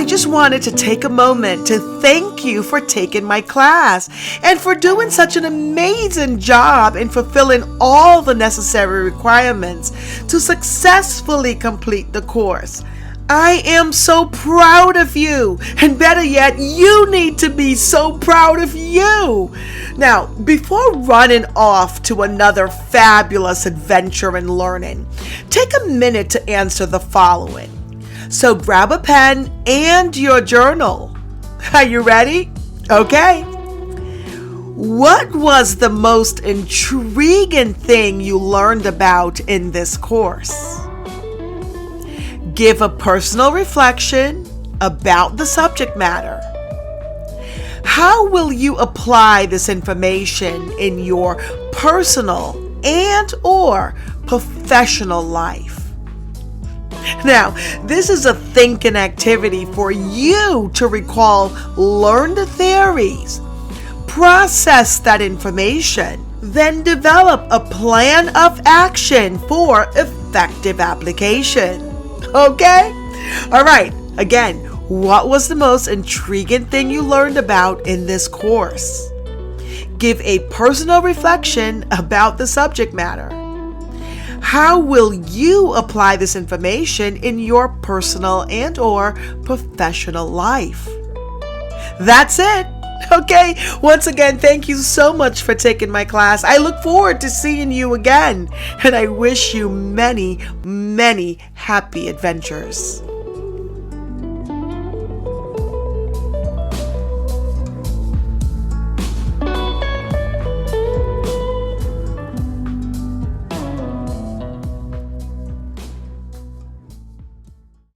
just wanted to take a moment to thank you for taking my class and for doing such an amazing job in fulfilling all the necessary requirements to successfully complete the course. I am so proud of you, and better yet, you need to be so proud of you. Now, before running off to another fabulous adventure in learning, take a minute to answer the following. So grab a pen and your journal. Are you ready? Okay. What was the most intriguing thing you learned about in this course? Give a personal reflection about the subject matter. How will you apply this information in your personal and or professional life? Now, this is a thinking activity for you to recall learned theories, process that information, then develop a plan of action for effective application. Okay? All right. Again, what was the most intriguing thing you learned about in this course? Give a personal reflection about the subject matter. How will you apply this information in your personal and or professional life? That's it. Okay, once again, thank you so much for taking my class. I look forward to seeing you again, and I wish you many, many happy adventures.